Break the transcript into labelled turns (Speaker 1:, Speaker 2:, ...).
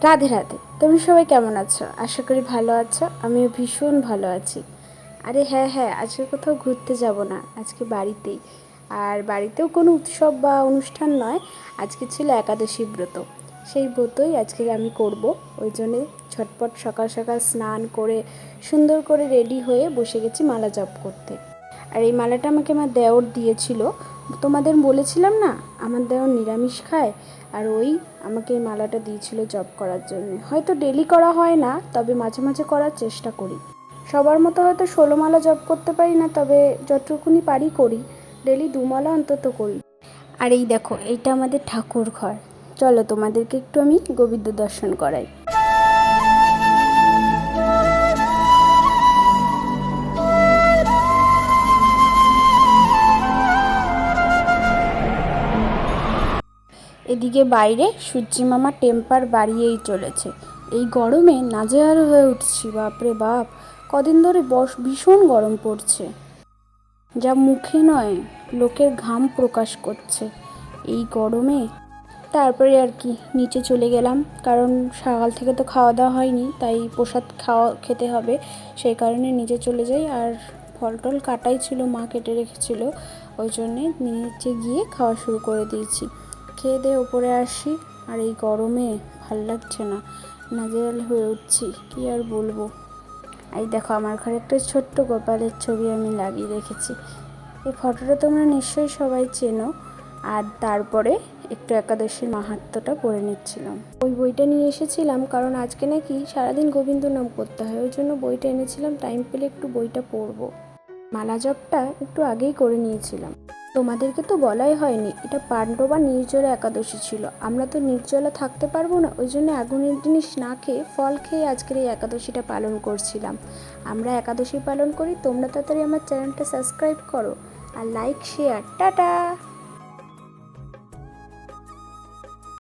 Speaker 1: রাধে রাধে। তুমি সবাই কেমন আছো? আশা করি ভালো আছো। আমিও ভীষণ ভালো আছি। আরে হ্যাঁ হ্যাঁ, আজকে কোথাও ঘুরতে যাব না, আজকে বাড়িতেই। আর বাড়িতেও কোনো উৎসব বা অনুষ্ঠান নয়, আজকে ছিল একাদশী ব্রত। সেই ব্রতই আজকে আমি করব। ওই জন্যে ঝটপট সকাল সকাল স্নান করে সুন্দর করে রেডি হয়ে বসে গেছি মালা জপ করতে। আর এই মালাটা আমাকে আমার দেওর দিয়েছিল। তোমাদের বলেছিলাম না, আমার দেওর নিরামিষ খায়। আর ওই আমাকে এই মালাটা দিয়েছিল জপ করার জন্য। হয়তো ডেলি করা হয় না, তবে মাঝে মাঝে করার চেষ্টা করি। সবার মতো হয়তো 16 মালা জপ করতে পারি না, তবে যতটুকুনি পারি করি। ডেলি 2 মালা অন্তত করি। আর এই দেখো, এইটা আমাদের ঠাকুর ঘর। চলো তোমাদেরকে একটু আমি গোবিন্দ দর্শন করাই। এদিকে বাইরে সূর্যি মামা টেম্পার বাড়িয়েই চলেছে। এই গরমে নাজেহাল হয়ে উঠছি, বাপরে বাপ। কদিন ধরে ভীষণ গরম পড়ছে, যা মুখে নয় লোকের ঘাম প্রকাশ করছে এই গরমে। তারপরে আর কি নিচে চলে গেলাম, কারণ সকাল থেকে তো খাওয়া দাওয়া হয়নি, তাই প্রসাদ খেতে হবে। সেই কারণে নিচে চলে যাই। আর ফল টল কাটাই ছিল, মা কেটে রেখেছিল, ওই জন্যে নিচে গিয়ে খাওয়া শুরু করে দিয়েছি। খেয়ে দিয়ে ওপরে আসি। আর এই গরমে ভাল লাগছে না, নাজেহাল হয়ে উঠছি, কী আর বলবো। এই দেখো, আমার ঘরে একটা ছোট্ট গোপালের ছবি আমি লাগিয়ে রেখেছি। এই ফটোটা তোমরা নিশ্চয়ই সবাই চেনো। আর তারপরে একটু একাদশীর মাহাত্ম্যটা পড়ে নিচ্ছিলাম। ওই বইটা নিয়ে এসেছিলাম, কারণ আজকে নাকি সারাদিন গোবিন্দ নাম করতে হয়, ওই জন্য বইটা এনেছিলাম। টাইম পেলে একটু বইটা পড়বো। মালা জপটা একটু আগেই করে নিয়েছিলাম। তোমাদেরকে তো বলাই হয়নি, এটা পাণ্ডবা নির্জলা একাদশী ছিল। আমরা তো নির্জলা থাকতে পারবো না, ওই জন্য আগুনের জিনিস না খেয়ে ফল খেয়ে আজকের এই একাদশীটা পালন করছিলাম। আমরা একাদশী পালন করি। তোমরা তাড়াতাড়ি আমার চ্যানেলটা সাবস্ক্রাইব করো আর লাইক শেয়ার। টাটা।